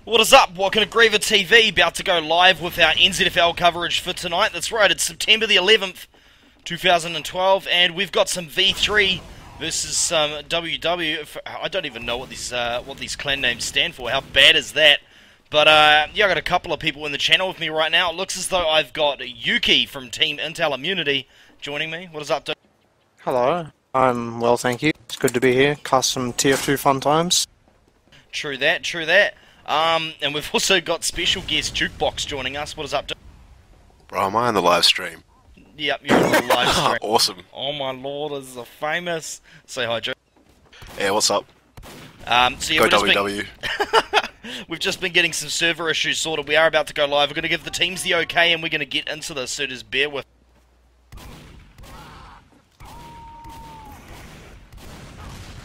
What is up? Welcome to GreaverTV, about to go live with our NZFL coverage for tonight. That's right, it's September the 11th, 2012, and we've got some V3 versus some WW. I don't even know what these clan names stand for. How bad is that? But yeah, I got a couple of people in the channel with me right now. It looks as though I've got Yuki from Team Intel Immunity joining me. What is up, dude? Hello, I'm well, thank you. It's good to be here. Cast some Tier 2 fun times. True that, true that. And we've also got special guest Jukebox joining us. What is up, dude? Bro, am I on the live stream? Yep, you're on the live stream. Awesome. Oh my lord, this is a famous. Say hi, Joe. Yeah, what's up? So yeah, Go WW. we've just been getting some server issues sorted. We are about to go live. We're going to give the teams the okay, and we're going to get into this, so just bear with.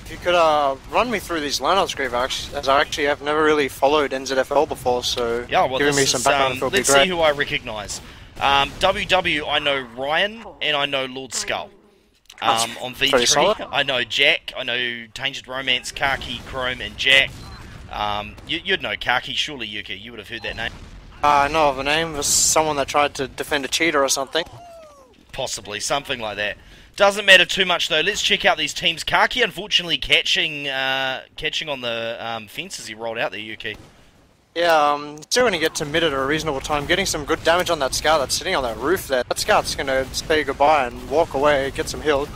If you could run me through these lineups, Griever, as I actually have never really followed NZFL before, so yeah, well, giving me some background info would be let's great. see who I recognise. WW, I know Ryan, and I know Lord Skull. On V3, I know Jack, I know Tainted Romance, Khaki, Chrome, and Jack. You'd know Khaki, surely, Yuki. You would have heard that name. I know of the name. It was someone that tried to defend a cheater or something. Possibly, something like that. Doesn't matter too much though. Let's check out these teams. Khaki, unfortunately, catching on the fence as he rolled out there, Yuki. Yeah, still going to get to mid at a reasonable time. Getting some good damage on that scout that's sitting on that roof there. That scout's going to say goodbye and walk away, get some healed.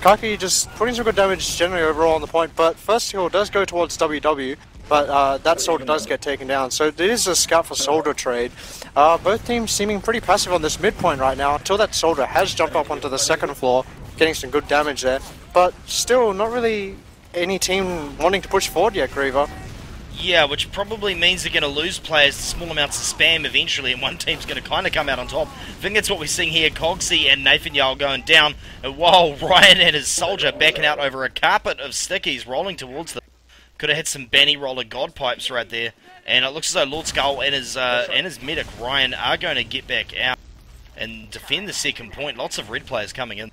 Khaki just putting some good damage generally overall on the point, but first heal does go towards WW, but that soldier does get taken down. So it is a scout for soldier trade. Both teams seeming pretty passive on this midpoint right now until that soldier has jumped up onto the second floor, getting some good damage there. But still, not really any team wanting to push forward yet, Griever. Yeah, which probably means they're going to lose players to small amounts of spam eventually, and one team's going to kind of come out on top. I think that's what we're seeing here. Cogsy and Nathan Yale going down, and while Ryan and his soldier backing out over a carpet of stickies rolling towards them. Could have hit some Banny Roller God Pipes right there. And it looks as though Lord Skull and his medic Ryan are going to get back out and defend the second point. Lots of red players coming in.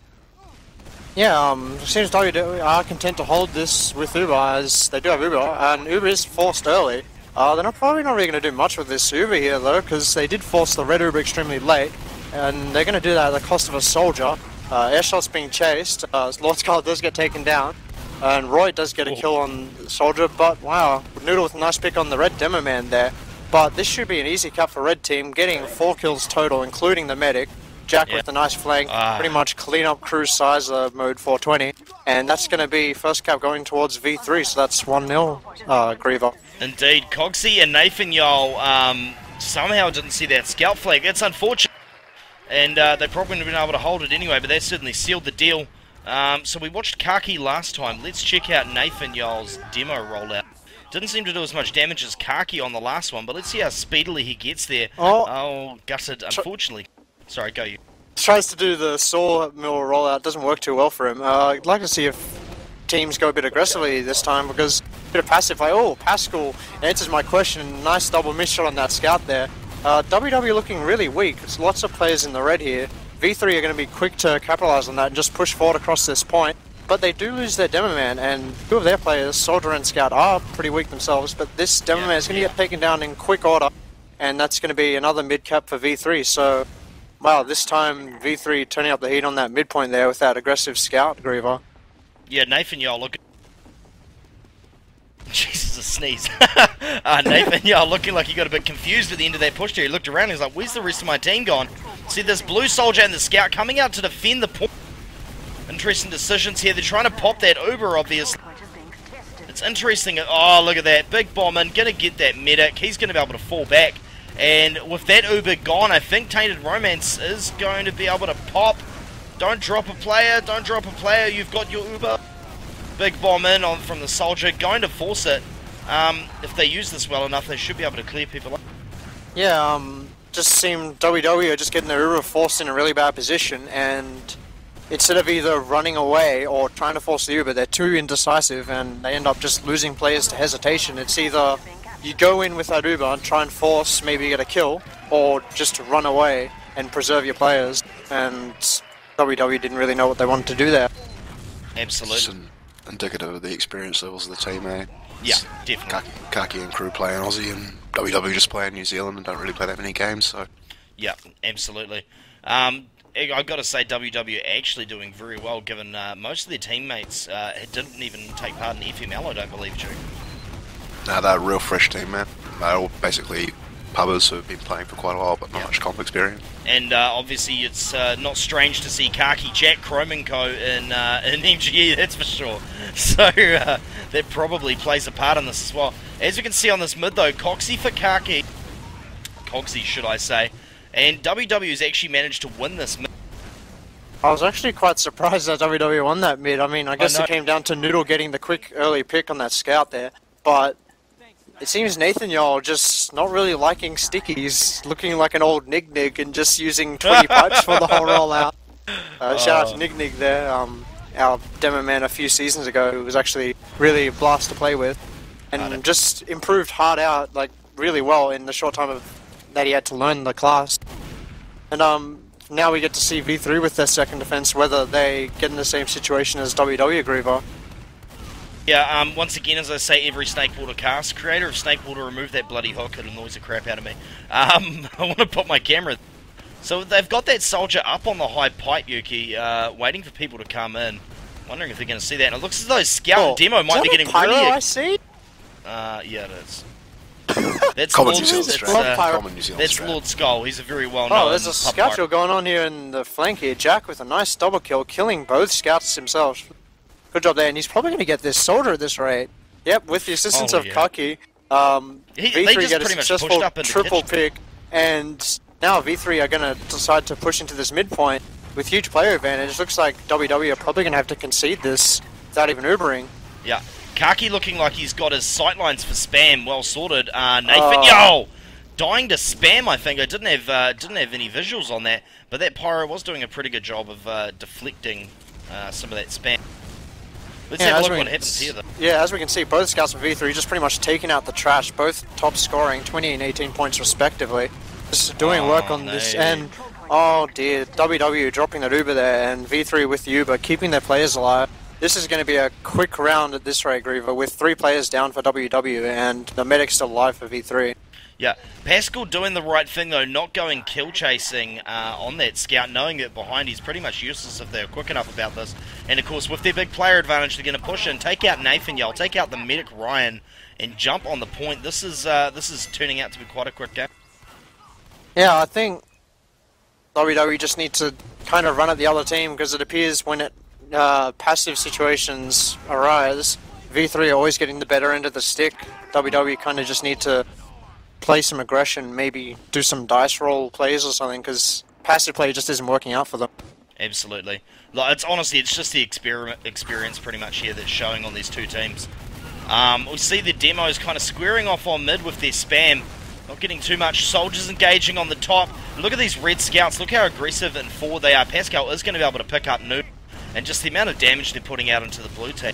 Yeah, it seems WWE are content to hold this with Uber, as they do have Uber, and Uber is forced early. They're probably not really going to do much with this Uber here, though, because they did force the red Uber extremely late, and they're going to do that at the cost of a soldier. Airshot's being chased, Lord Skull does get taken down, and Roy does get a kill on the soldier, but wow, Noodle with a nice pick on the red demo man there. But this should be an easy cap for red team, getting 4 kills total, including the medic. Jack with a nice flank, pretty much clean up crew size mode 420, and that's going to be first cap going towards V3, so that's 1-0, Griever. Indeed, Cogsy and Nathan Yole somehow didn't see that scout flag. That's unfortunate, and they probably wouldn't have been able to hold it anyway, but they certainly sealed the deal. So we watched Khaki last time. Let's check out Nathan Yole's demo rollout. Didn't seem to do as much damage as Khaki on the last one, but let's see how speedily he gets there. Oh gutted, unfortunately. Sorry, go you. Tries to do the sawmill rollout, doesn't work too well for him. I'd like to see if teams go a bit aggressively this time, because a bit of passive play. Oh, Pascal answers my question. Nice double miss shot on that scout there. WW looking really weak. There's lots of players in the red here. V3 are going to be quick to capitalize on that and just push forward across this point. But they do lose their demo man, and 2 of their players, Soldier and Scout, are pretty weak themselves. But this demo man is going to get taken down in quick order, and that's going to be another mid cap for V3. So, wow, this time V3 turning up the heat on that midpoint there with that aggressive scout, Griever. Yeah, Nathan Yole look. Jesus, a sneeze. Nathan Yole looking like he got a bit confused at the end of that push there. He looked around and he's like, where's the rest of my team gone? See this blue soldier and the scout coming out to defend the point. Interesting decisions here. They're trying to pop that Uber, obviously. It's interesting. Oh, look at that. Big bomb in. Gonna get that medic. He's gonna be able to fall back. And with that Uber gone, I think Tainted Romance is going to be able to pop. Don't drop a player. Don't drop a player. You've got your Uber. Big bomb in from the soldier. Going to force it. If they use this well enough, they should be able to clear people up. Yeah, just seemed WW are just getting their Uber forced in a really bad position, and instead of either running away or trying to force the Uber, they're too indecisive and they end up just losing players to hesitation. It's either you go in with that Uber and try and force, maybe get a kill, or just run away and preserve your players, and WW didn't really know what they wanted to do there. Absolutely. Indicative of the experience levels of the team, eh? Yeah, definitely. Khaki and crew playing Aussie and WW just play in New Zealand and don't really play that many games, so... Yeah, absolutely. I've got to say WW are actually doing very well, given most of their teammates didn't even take part in FML, I don't believe, Drew. No, they're a real fresh team, man. They're all basically pubbers who've been playing for quite a while, but not much comp experience. And obviously it's not strange to see Khaki Jack, Chrome and Co. in MGE, that's for sure. So that probably plays a part in this as well. As we can see on this mid though, Coxie for Khaki. Coxie, should I say. And WW has actually managed to win this mid. I was actually quite surprised that WWE won that mid. I mean, I guess it came down to Noodle getting the quick early pick on that scout there, but it seems Nathan y'all just not really liking stickies, looking like an old Nig and just using 20 pipes for the whole rollout. Shout out to Nig there, our demo man a few seasons ago, who was actually really a blast to play with, and just improved hard out like really well in the short time that he had to learn the class. And now we get to see V3 with their second defense, whether they get in the same situation as WW Griever. Yeah, once again, as I say, every Snakeboarder cast. Creator of Snakeboarder, remove that bloody hook, it annoys the crap out of me. I want to put my camera... So they've got that soldier up on the high pipe, Yuki, waiting for people to come in. Wondering if they're going to see that. And it looks as though Scout and Demo might be getting pyro really... I see? Yeah, it is. That's Common Lord, New Zealand strat. Common New Zealand that's strat. Lord Skull, he's a very well-known... Oh, there's a scout kill going on here in the flank here. Jack with a nice double kill, killing both scouts himself. Good job there, and he's probably going to get this soldier at this rate. Yep, with the assistance of Kaki, V3 get a successful triple pick, and now V3 are going to decide to push into this midpoint with huge player advantage. Looks like WW are probably going to have to concede this without even Ubering. Yeah, Kaki looking like he's got his sightlines for spam well sorted. Nathan, yo! Dying to spam, I think. I didn't have any visuals on that, but that Pyro was doing a pretty good job of deflecting some of that spam. Let's have a look what happens here, though. Yeah, as we can see, both scouts from V3 just pretty much taking out the trash, both top scoring, 20 and 18 points respectively. Just doing work on this, and oh dear, WW dropping that Uber there, and V3 with the Uber, keeping their players alive. This is going to be a quick round at this rate, Griever, with 3 players down for WW, and the medic's still alive for V3. Yeah, Pascal doing the right thing though, not going kill chasing on that scout, knowing that behind he's pretty much useless if they're quick enough about this. And of course, with their big player advantage, they're going to push in, take out Nathan Yell, take out the medic Ryan, and jump on the point. This is turning out to be quite a quick game. Yeah, I think WWE just need to kind of run at the other team, because it appears when passive situations arise, V3 are always getting the better end of the stick. WWE kind of just need to play some aggression, maybe do some dice roll plays or something, because passive play just isn't working out for them. Absolutely. Like, it's just the experience pretty much here that's showing on these two teams. We see the demos kind of squaring off on mid with their spam, not getting too much. Soldiers engaging on the top. Look at these red scouts, look how aggressive and forward they are. Pascal is going to be able to pick up Noob, and just the amount of damage they're putting out into the blue team.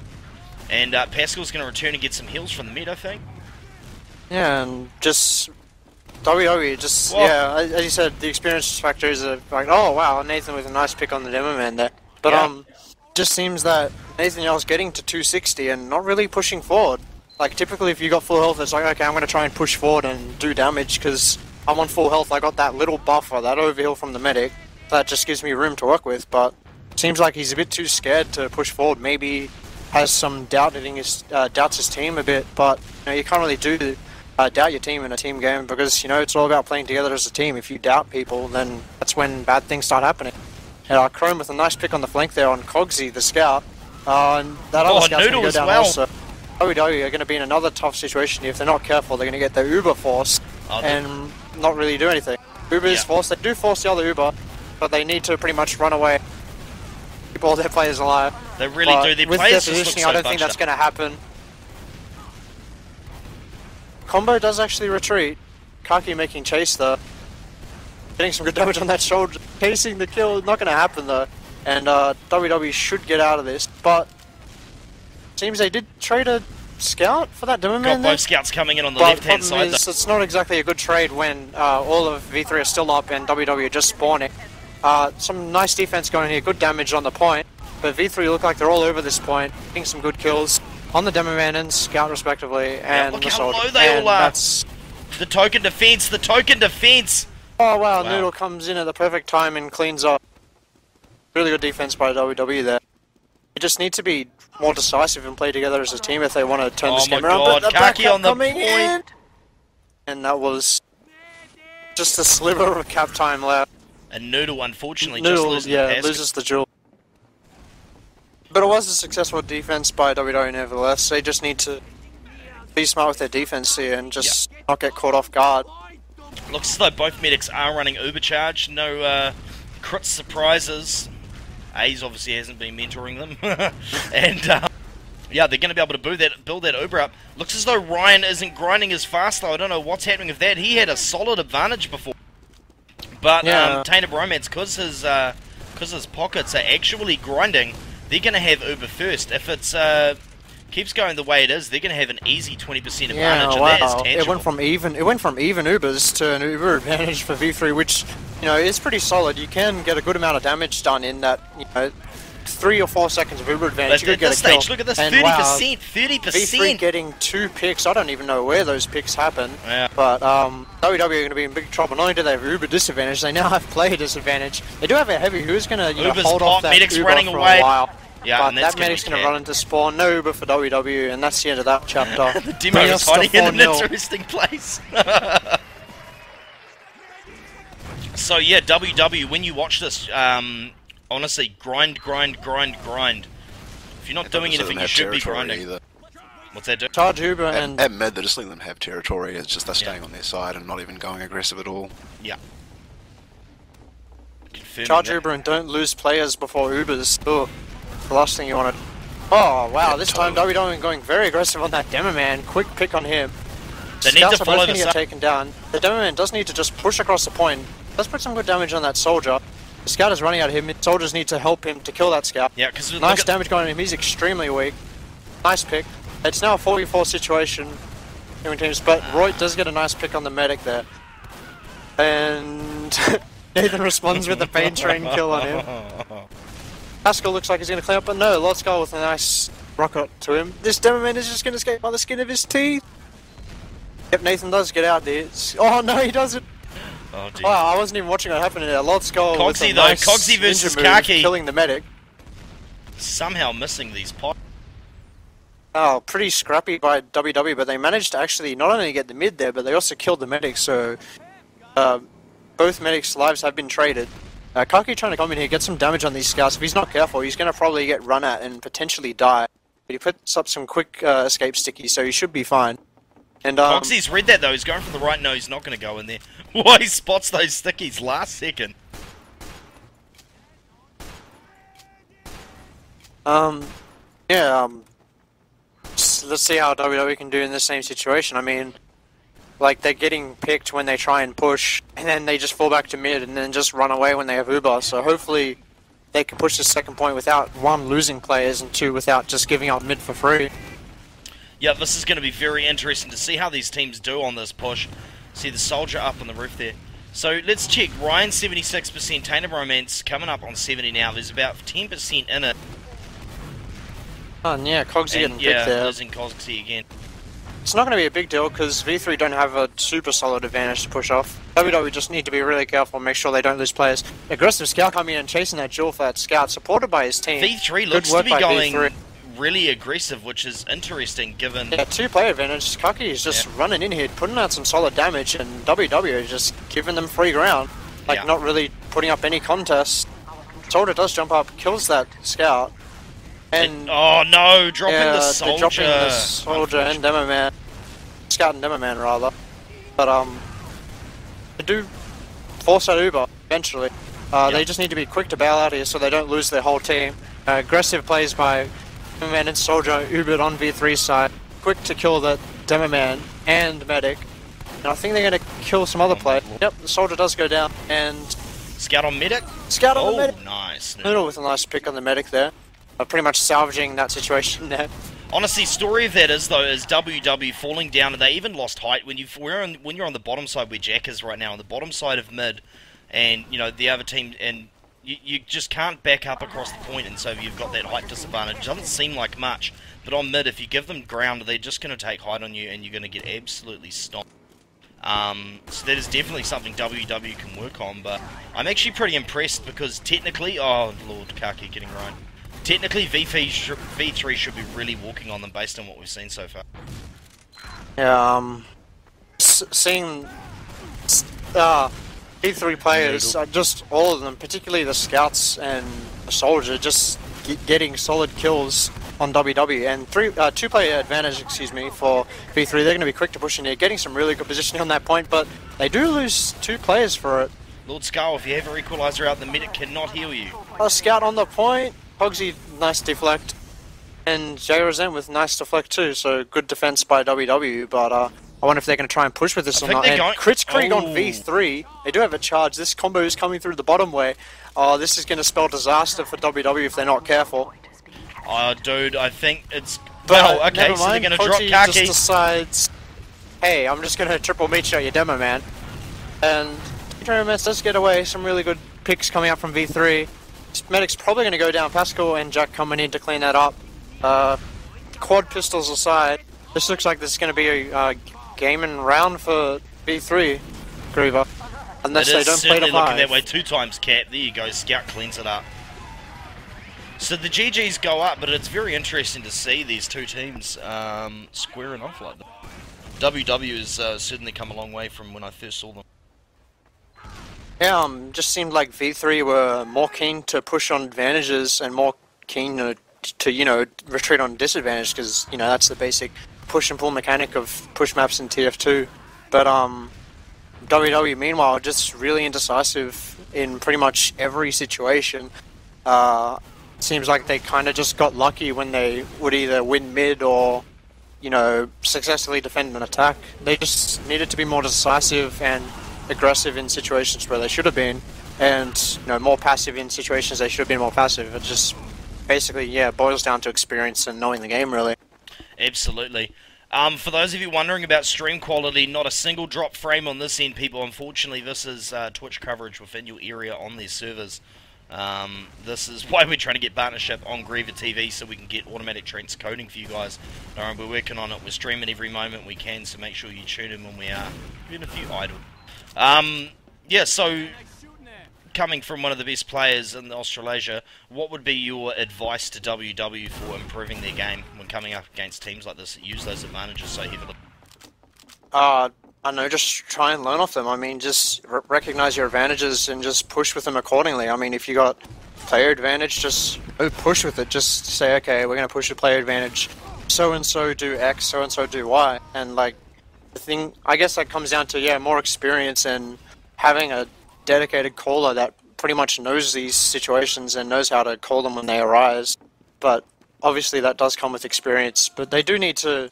And Pascal's going to return and get some heals from the mid, I think. Yeah, and just WWE, just, yeah, as you said, the experience factor is like, oh wow, Nathan with a nice pick on the demo man there. But just seems that Nathan Yell's getting to 260 and not really pushing forward. Like typically if you got full health, it's like, okay, I'm going to try and push forward and do damage because I'm on full health. I got that little buffer, that overheal from the medic, that just gives me room to work with. But it seems like he's a bit too scared to push forward. Maybe has some doubts his team a bit, but you know, you can't really do doubt your team in a team game, because you know it's all about playing together as a team. If you doubt people, then that's when bad things start happening. And Chrome with a nice pick on the flank there on Cogsy, the scout, and that other scout's going to go down also. WWE are going to be in another tough situation. If they're not careful, they're going to get their Uber forced and not really do anything. Uber is forced. They do force the other Uber, but they need to pretty much run away, keep all their players alive. They really do. Their with players their just positioning, look so I don't think that's going to happen. Combo does actually retreat. Kaki making chase though. Getting some good damage on that shoulder. Chasing the kill, not going to happen though. And WWE should get out of this. But seems they did trade a scout for that demo man. Got both scouts coming in on the left-hand side. But it's not exactly a good trade when all of V3 are still up and WWE are just spawning. Some nice defense going here, good damage on the point. But V3 look like they're all over this point, getting some good kills on the demo man and scout respectively, and look the how soldier. low they all are. The token defense, the token defense! Oh wow, Wow. Noodle comes in at the perfect time and cleans up. Really good defense by WWE there. You just need to be more decisive and play together as a team if they want to turn this Oh my game around. God, But the Kaki backup on the coming point. in! And that was just a sliver of cap time left. And Noodle, unfortunately, Noodle, just loses yeah, the pass. loses the duel. But it was a successful defense by WWE nevertheless. They just need to be smart with their defense here and just not get caught off guard. Looks as though both medics are running Ubercharge. No crit surprises. A's obviously hasn't been mentoring them. And yeah, they're going to be able to build that Uber up. Looks as though Ryan isn't grinding as fast though. I don't know what's happening with that. He had a solid advantage before. But Tainted Romance, because his pockets are actually grinding, they're going to have Uber first. If it's keeps going the way it is, they're going to have an easy 20% advantage, and that is tangible. It went from even Ubers to an Uber advantage for V3, which, you know, is pretty solid. You can get a good amount of damage done in that, you know, 3 or 4 seconds of Uber advantage. But You at could this get a kill. stage, look at this, And 30%, wow, 30%. V3 getting 2 picks. I don't even know where those picks happen. Yeah. But WWE are going to be in big trouble. Not only do they have Uber disadvantage, they now have player disadvantage. They do have a heavy who's going to, you know, Uber's hold pop, off that medic's Uber running for away. a while. Yeah, But and that's that medic's going to cat. run into spawn. No Uber for WWE, and that's the end of that chapter. The demo Bring is us to hiding in an 4-0. interesting place. So yeah, WW, when you watch this, honestly, grind. If you're not doing anything, you should be grinding. Either. What's that do? Charge Uber and At mid, they're just letting them have territory. It's just they're staying on their side and not even going aggressive at all. Yeah. Confirming charge that. Uber and don't lose players before Ubers. Ugh. The last thing you want to. Oh wow! This time WWE going very aggressive on that Demo Man. Quick pick on him. They need Scouts to are follow both the going to get taken down. The Demo Man does need to just push across the point. Let's put some good damage on that soldier. The scout is running at him. Soldiers need to help him to kill that scout. Yeah, because Nice damage going on him. He's extremely weak. Nice pick. It's now a 44 situation. Teams, but Roy does get a nice pick on the medic there. And Nathan responds with a pain train kill on him. Pascal looks like he's going to clean up, but no, let's go with a nice rocket to him. This Demo Man is just going to escape by the skin of his teeth. Yep, Nathan does get out there. Oh no, he doesn't. Oh, dear. Wow, I wasn't even watching it happen there. Let's go with Cogsy a though, nice Cogsy versus ninja move, Kaki. killing the medic. Somehow missing these pots. Oh, pretty scrappy by WW, but they managed to actually not only get the mid there, but they also killed the medic, so both medics' lives have been traded. Kaki trying to come in here, get some damage on these scouts. If he's not careful, he's going to probably get run at and potentially die. But he puts up some quick escape stickies, so he should be fine. And Cogsy's read that though, he's going from the right, no, he's not going to go in there. Why he spots those stickies last second. Let's see how WWE can do in the same situation. I mean, like, they're getting picked when they try and push, and then they just fall back to mid, and then just run away when they have Uber. So hopefully they can push the second point without, 1, losing players, and 2, without just giving up mid for free. Yeah, this is going to be very interesting to see how these teams do on this push. See the soldier up on the roof there. So let's check. Ryan 76%, Tainted Romance coming up on 70 now. There's about 10% in it. Oh, and yeah, Cogsy getting And picked yeah, there. losing Cogsy again. It's not going to be a big deal because V3 don't have a super solid advantage to push off. WWE just need to be really careful and make sure they don't lose players. Aggressive scout coming in and chasing that duel for that scout, supported by his team. V3 Good looks to work be by going V3. really aggressive, which is interesting given... Yeah, 2-player advantage. Kaki is just running in here, putting out some solid damage, and WW is just giving them free ground. Like, not really putting up any contest. Soldier does jump up, kills that scout. And oh no, dropping the they're soldier. dropping the soldier and Demo Man. Scout and Demo Man, rather. But, they do force out Uber, eventually. They just need to be quick to bail out here so they don't lose their whole team. Aggressive plays by Demo Man and Soldier, Ubered on V3's side. Quick to kill the Demo Man and Medic. And I think they're going to kill some other play. Yep, the Soldier does go down. And Scout on medic. Scout on the Medic. Oh, nice. Noodle with a nice pick on the Medic there. Pretty much salvaging that situation there. Honestly, story of that is though is WW falling down, and they even lost height when you're on the bottom side where Jack is right now, on the bottom side of mid, and you know the other team, and you just can't back up across the point, and so you've got that height disadvantage. It doesn't seem like much, but on mid, if you give them ground, they're just going to take height on you, and you're going to get absolutely stomped. So that is definitely something WW can work on, but I'm actually pretty impressed because technically, oh lord, Kaki getting right. Technically, V3 should be really walking on them based on what we've seen so far. Yeah, seeing V3 players, just all of them, particularly the scouts and the soldier, just getting solid kills on WW, and two-player advantage, excuse me, for V3. They're going to be quick to push in here, getting some really good positioning on that point, but they do lose 2 players for it. Lord Skull, if you have a equalizer out, the medic cannot heal you. A scout on the point, Hogsy, nice deflect, and JRZM with nice deflect too, so good defense by WW, but I wonder if they're going to try and push with this or not. And Kritzkrieg on V3, they do have a charge. This combo is coming through the bottom way. This is going to spell disaster for WW if they're not careful. Oh, dude, I think it's... Well, okay, so they're going to drop Kaki. Just decides, hey, I'm just going to triple meat shot your demo man. And Dromance does get away. Some really good picks coming up from V3. Medic's probably going to go down. Pascal and Jack coming in to clean that up. Quad pistols aside, this looks like this is going to be a game and round for V3, Griever. Unless they don't play to 5. Looking that way 2 times, Cap. There you go, Scout cleans it up. So the GGs go up, but it's very interesting to see these 2 teams squaring off like that. WW has certainly come a long way from when I first saw them. Yeah, just seemed like V3 were more keen to push on advantages and more keen to you know, retreat on disadvantage, because, you know, that's the basic push and pull mechanic of push maps in TF2. But WW, meanwhile, just really indecisive in pretty much every situation. Seems like they kind of just got lucky when they would either win mid or, you know, successfully defend an attack. They just needed to be more decisive and aggressive in situations where they should have been, and, you know, more passive in situations they should have been more passive. It just basically, yeah, boils down to experience and knowing the game, really. Absolutely. For those of you wondering about stream quality, not a single drop frame on this end, people. Unfortunately, this is Twitch coverage within your area on their servers. This is why we're trying to get partnership on GreaverTV, so we can get automatic transcoding for you guys. We're working on it. We're streaming every moment we can, so make sure you tune in when we are. Even a few idle. Yeah, so coming from one of the best players in Australasia, what would be your advice to WW for improving their game when coming up against teams like this that use those advantages so heavily? I don't know, just try and learn off them. I mean, just recognize your advantages and just push with them accordingly. I mean, if you got player advantage, just push with it. Just say, okay, we're going to push the player advantage. So-and-so do X, so-and-so do Y. And, like, the thing, I guess that comes down to, yeah, more experience and having a dedicated caller that pretty much knows these situations and knows how to call them when they arise. But obviously that does come with experience. But they do need to, you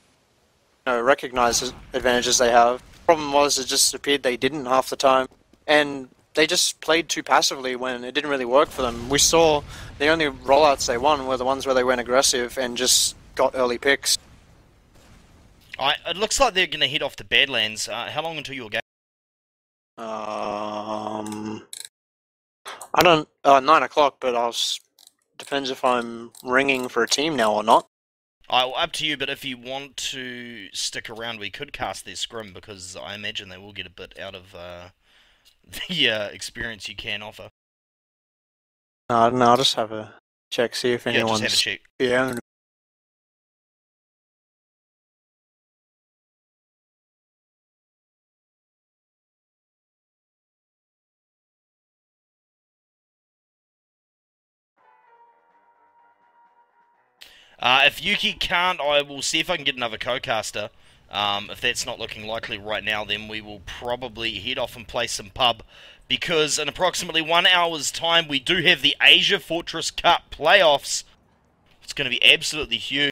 know, recognize the advantages they have. Problem was, it just appeared they didn't half the time, and they just played too passively when it didn't really work for them. We saw the only rollouts they won were the ones where they went aggressive and just got early picks. It looks like they're going to head off to Badlands. How long until your game? I don't, 9 o'clock, but depends if I'm ringing for a team now or not. Up to you, but if you want to stick around, we could cast their scrim, because I imagine they will get a bit out of the experience you can offer. No, I'll just have a check, see if anyone's... Yeah, just have a check. Yeah. If Yuki can't, I will see if I can get another co-caster. If that's not looking likely right now, then we will probably head off and play some pub. Because in approximately 1 hour's time, we do have the Asia Fortress Cup playoffs. It's going to be absolutely huge.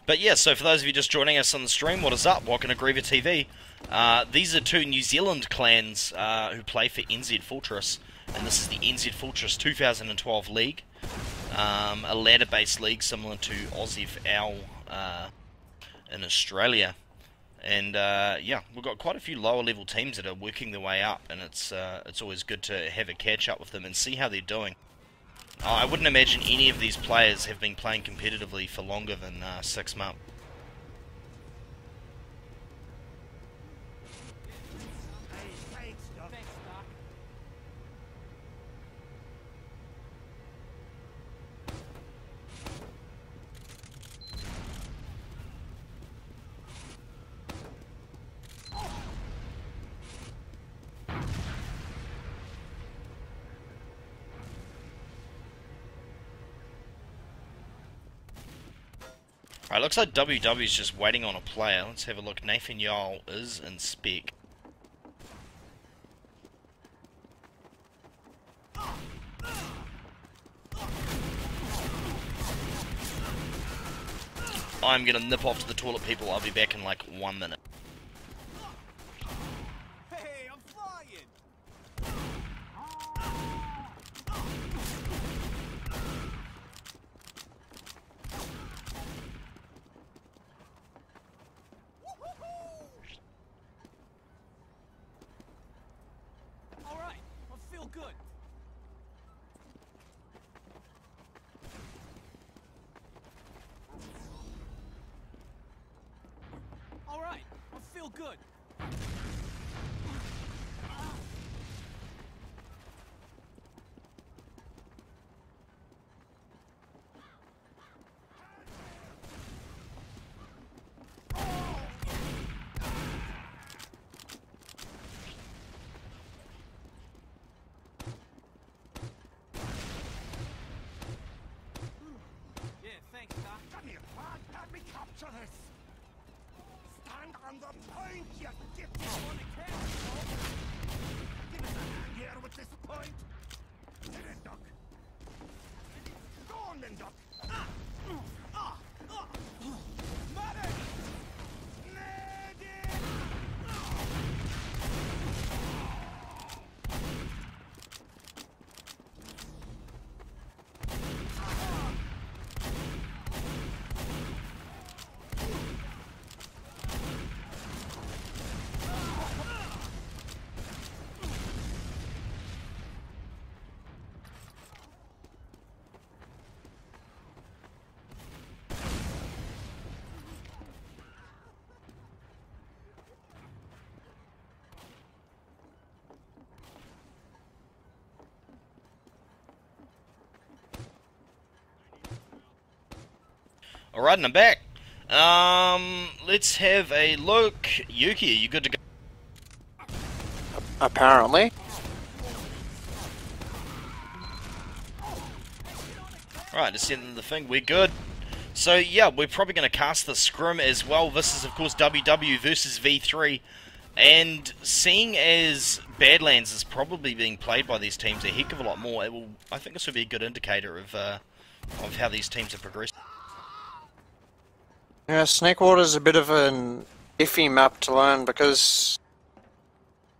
But yeah, so for those of you just joining us on the stream, what is up? Welcome to GreaverTV. These are two New Zealand clans who play for NZ Fortress, and this is the NZ Fortress 2012 League, a ladder-based league similar to NZFL in Australia. And yeah, we've got quite a few lower level teams that are working their way up, and it's always good to have a catch up with them and see how they're doing. I wouldn't imagine any of these players have been playing competitively for longer than 6 months. Alright, looks like WW's just waiting on a player. Let's have a look. Nathan Yale is in spec. I'm gonna nip off to the toilet, people. I'll be back in like 1 minute. Hey, I'm flying! Alright, I feel good. Alright, I feel good. Yeah, thanks, Doc. Come here, lad. Let me capture this. Stand on the point, you dick. On the camera, Give us a hand here with this point. Get in, Doc. Go on then, Doc. Medic! Medic! Alright, and I'm back. Let's have a look. Yuki, are you good to go? Apparently. Alright, let's send the thing. We're good. So yeah, we're probably going to cast the scrim as well. This is of course WW versus V3. And seeing as Badlands is probably being played by these teams a heck of a lot more, I think this would be a good indicator of how these teams are progressing. Yeah, Snakewater is a bit of an iffy map to learn because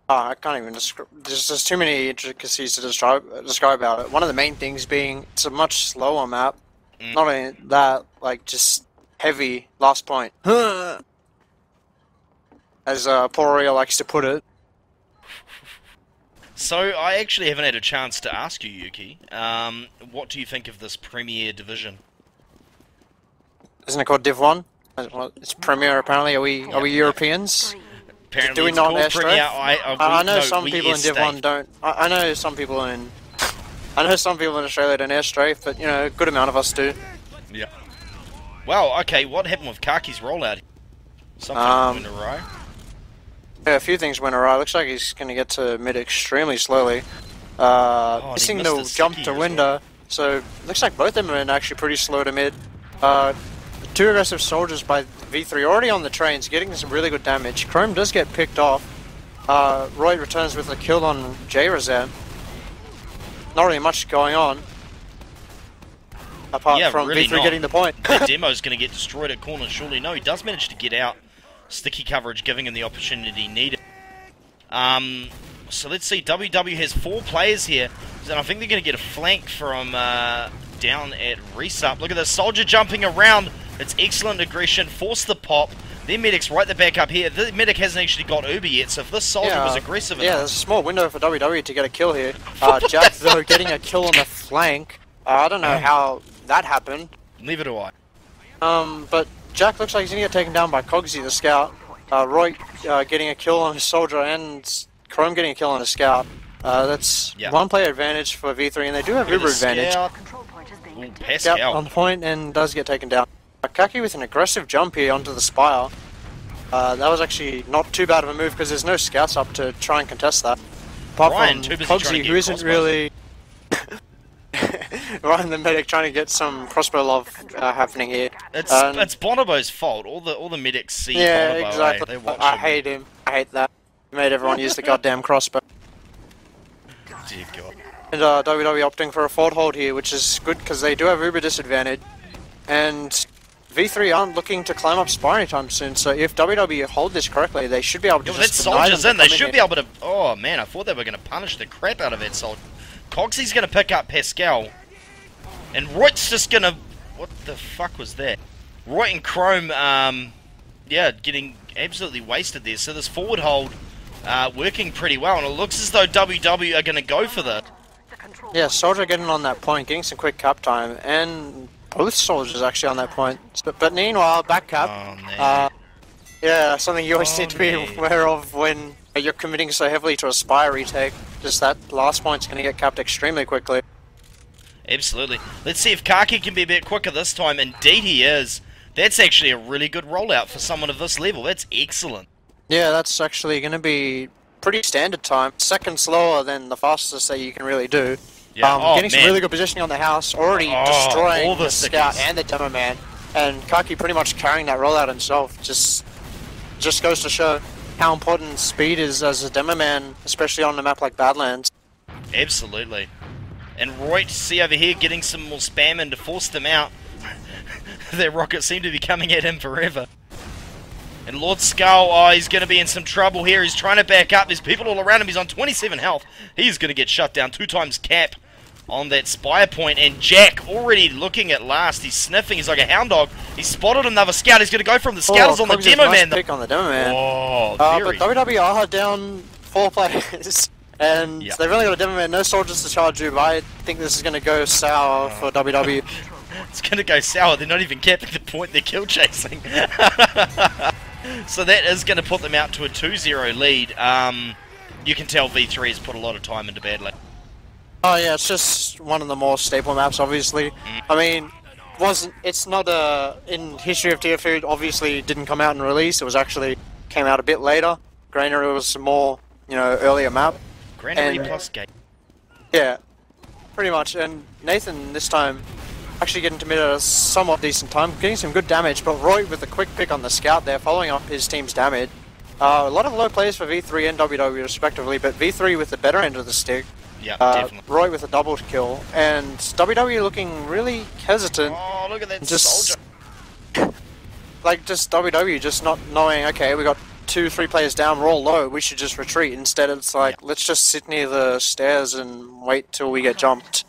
I can't even describe. There's too many intricacies to describe about it. One of the main things being it's a much slower map. Not only that, like just heavy. Last point, as Poria likes to put it. So I actually haven't had a chance to ask you, Yuki. What do you think of this Premier Division? Isn't it called Div 1? It's Premier apparently. Are we Europeans? Apparently Do we it's not called airstrike? Premier. I know no, some we people in Div 1 airstate. don't. I know some people in. I know some people in Australia don't airstrafe, but you know, a good amount of us do. Yeah. Well, okay, what happened with Kaki's rollout? Something went awry. Yeah, a few things went awry. Looks like he's going to get to mid extremely slowly. Missing missed the his jump sticky to as window, so looks like both of them are actually pretty slow to mid. Two aggressive soldiers by V3 already on the trains, getting some really good damage. Chrome does get picked off. Roy returns with a kill on J-Razan. Not really much going on. apart Yeah, from really V3 not. getting the point. The demo's going to get destroyed at corner, surely. No, he does manage to get out. Sticky coverage, giving him the opportunity needed. So let's see. WW has 4 players here, and I think they're going to get a flank from down at Resup. Look at this soldier jumping around. It's excellent aggression. Force the pop. Their medic's right the back up here. The medic hasn't actually got Uber yet, so if this soldier was aggressive enough... Yeah, there's a small window for WW to get a kill here. Jack, though, getting a kill on the flank. I don't know how that happened. Neither do I. But Jack looks like he's going to get taken down by Cogsy, the scout. Roy getting a kill on his soldier, and Chrome getting a kill on his scout. That's one player advantage for V3, and they do have Uber advantage. Ooh, Pascal. Yep, on the point, and does get taken down. Kaki with an aggressive jump here onto the spire. That was actually not too bad of a move because there's no scouts up to try and contest that. Apart Ryan, from too busy trying to Cogsy, get who isn't really... Ryan the medic trying to get some crossbow love happening here. It's Bonobo's fault. All the medics see yeah, Bonobo. exactly. They watch I him. hate him. I hate that. He made everyone use the goddamn crossbow. Dear God. And WW opting for a forward hold here, which is good because they do have Uber disadvantage. And V3 aren't looking to climb up Spire anytime soon, so if WW hold this correctly, they should be able to Yeah, well, that just deny soldier's them in. They from should be coming able to... Oh, man, I thought they were going to punish the crap out of that soldier. Cogsy's going to pick up Pascal. And Royt's just going to... What the fuck was that? Royt and Chrome, yeah, getting absolutely wasted there. So this forward hold working pretty well, and it looks as though WW are going to go for that. Yeah, Soldier getting on that point, getting some quick cap time, and both soldiers actually on that point. But meanwhile, back cap. Oh, man. Yeah, something you always need to be aware of when you're committing so heavily to a Spire retake. Just that last point's going to get capped extremely quickly. Absolutely. Let's see if Kaki can be a bit quicker this time. Indeed he is. That's actually a really good rollout for someone of this level. That's excellent. Yeah, that's actually going to be pretty standard time. Second slower than the fastest that you can really do. Yeah. Getting some really good positioning on the house, already destroying all the the scout and the demo man. And Kaki pretty much carrying that rollout himself. Just goes to show how important speed is as a demo man, especially on a map like Badlands. Absolutely. And Royt, see over here, getting some more spam in to force them out. Their rockets seem to be coming at him forever. And Lord Skull, oh, he's going to be in some trouble here. He's trying to back up. There's people all around him. He's on 27 health. He's going to get shut down 2 times cap on that Spire point. And Jack already looking at last. He's sniffing. He's like a hound dog. He's spotted another scout. He's going to go from the scout on the demo man. Pick on the demo man. Oh, but WW are down 4 players. And they've only got a demo man, no soldiers to charge you, but I think this is going to go sour for WW. It's going to go sour. They're not even capping the point. They're kill chasing. So that is going to put them out to a 2-0 lead. You can tell V3 has put a lot of time into Badlands. Oh yeah, it's just one of the more staple maps, obviously. I mean, it's not in history of TF2, obviously didn't come out in release. It was actually came out a bit later. Granary was a more, earlier map. Granary plus gate. Yeah, pretty much. And Nathan this time actually getting committed at a somewhat decent time, getting some good damage, but Roy with a quick pick on the scout there, following up his team's damage. A lot of low plays for V3 and WW respectively, but V3 with the better end of the stick. Yeah, definitely. Roy with a double kill, and WW looking really hesitant. Oh, look at that just soldier. Just WW just not knowing, okay, we got 2-3 players down, we're all low, we should just retreat. Instead it's like, let's just sit near the stairs and wait till we get jumped.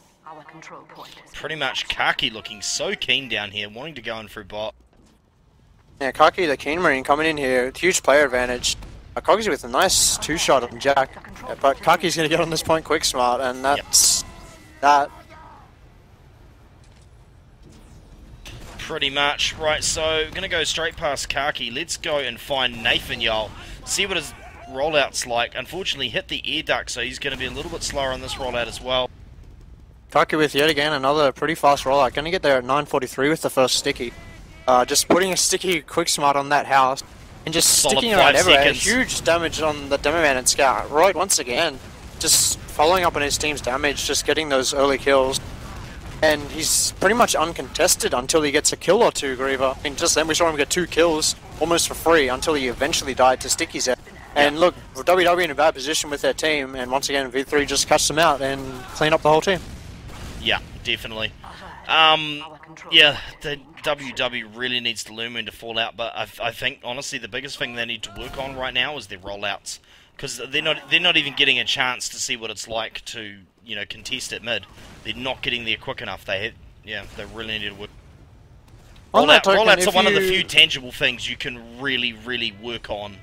Pretty much Kaki looking so keen down here, wanting to go in through bot. Yeah, Kaki the Keen Marine coming in here with huge player advantage. Cogsy with a nice 2-shot on Jack, but Kaki's going to get on this point quick smart, and that's that. Pretty much. Right, so we're going to go straight past Kaki. Let's go and find Nathan, y'all. See what his rollout's like. Unfortunately, hit the air duct, so he's going to be a little bit slower on this rollout as well. Kaki with yet again another pretty fast rollout. Going to get there at 9:43 with the first sticky. Just putting a sticky quick smart on that house and just sticking around everywhere. Huge damage on the demo man and scout. Roy once again, just following up on his team's damage, just getting those early kills. And he's pretty much uncontested until he gets a kill or two, Griever. I mean, just then we saw him get 2 kills almost for free until he eventually died to Sticky's head. And look, WW in a bad position with their team, and once again V3 just cuts them out and clean up the whole team. Yeah, definitely. Yeah, the WW really needs to learn when to fall out, but I think honestly the biggest thing they need to work on right now is their rollouts, because they're not even getting a chance to see what it's like to contest at mid. They're not getting there quick enough. They really need to work. Rollouts are one of the few tangible things you can really work on,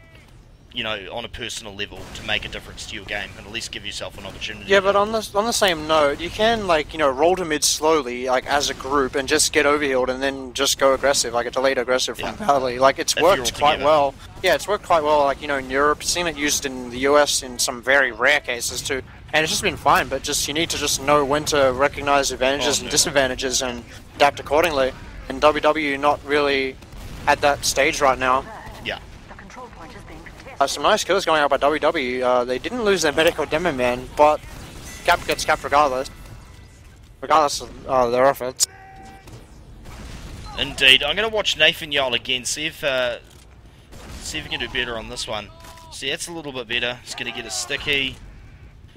on a personal level to make a difference to your game and at least give yourself an opportunity. Yeah, but on the same note, you can roll to mid slowly, as a group, and just get overhealed and then just go aggressive, like a delayed aggressive from Valley. It's worked quite well. Yeah, it's worked quite well. In Europe, seen it used in the US in some very rare cases too, and it's just been fine. But you need to just know when to recognize advantages and disadvantages and adapt accordingly. And WW not really at that stage right now. Yeah. Some nice kills going out by WW. They didn't lose their medic or demo man, but Cap gets capped regardless of their efforts. Indeed. I'm going to watch Nathan Yole again, see if we can do better on this one. See, that's a little bit better. He's going to get a sticky.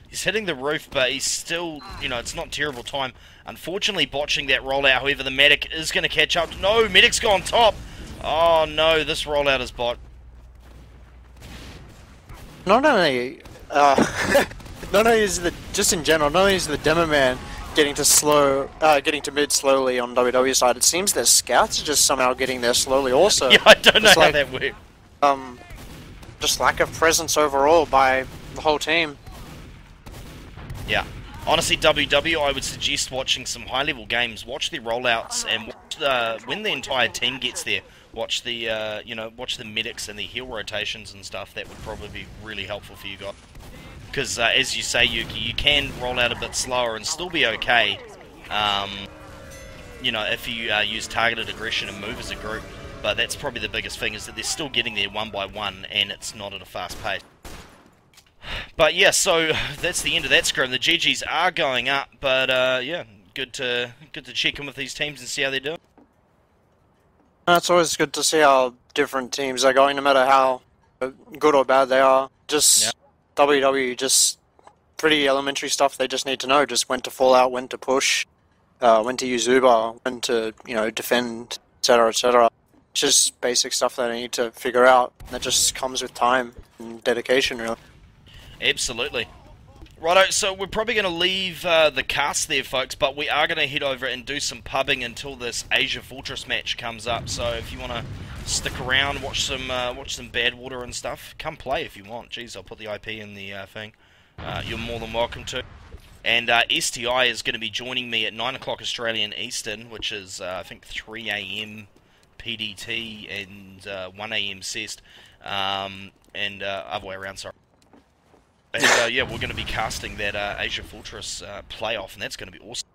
He's hitting the roof, but he's still, it's not terrible time. Unfortunately, botching that rollout. However, the medic is going to catch up. No, medic's gone top. Oh no, this rollout is bot. Not only is the demo man getting to mid slowly on WWE side, it seems their scouts are just somehow getting there slowly also. Yeah, I don't know how that works. Just lack of presence overall by the whole team. Yeah. Honestly, WW, I would suggest watching some high-level games. Watch their rollouts, and watch when the entire team gets there. Watch the watch the medics and the heal rotations and stuff. That would probably be really helpful for you guys. Because as you say, Yuki, you can roll out a bit slower and still be okay. If you use targeted aggression and move as a group. But that's probably the biggest thing, is that they're still getting there one by one, and it's not at a fast pace. But yeah, so that's the end of that scrum. The GGs are going up, but yeah, good to check in with these teams and see how they're doing. It's always good to see how different teams are going, no matter how good or bad they are. WW, just pretty elementary stuff they just need to know. Just when to fall out, when to push, when to use Uber, when to defend, etc., etc. Just basic stuff that I need to figure out. That just comes with time and dedication, really. Absolutely. Righto, so we're probably going to leave the cast there, folks, but we are going to head over and do some pubbing until this Asia Fortress match comes up. So if you want to stick around, watch some Badwater and stuff, come play if you want. Jeez, I'll put the IP in the thing. You're more than welcome to. And STI is going to be joining me at 9 o'clock Australian Eastern, which is, I think, 3 AM PDT and 1 AM CEST. And other way around, sorry. And yeah, we're going to be casting that Asia Fortress playoff, and that's going to be awesome.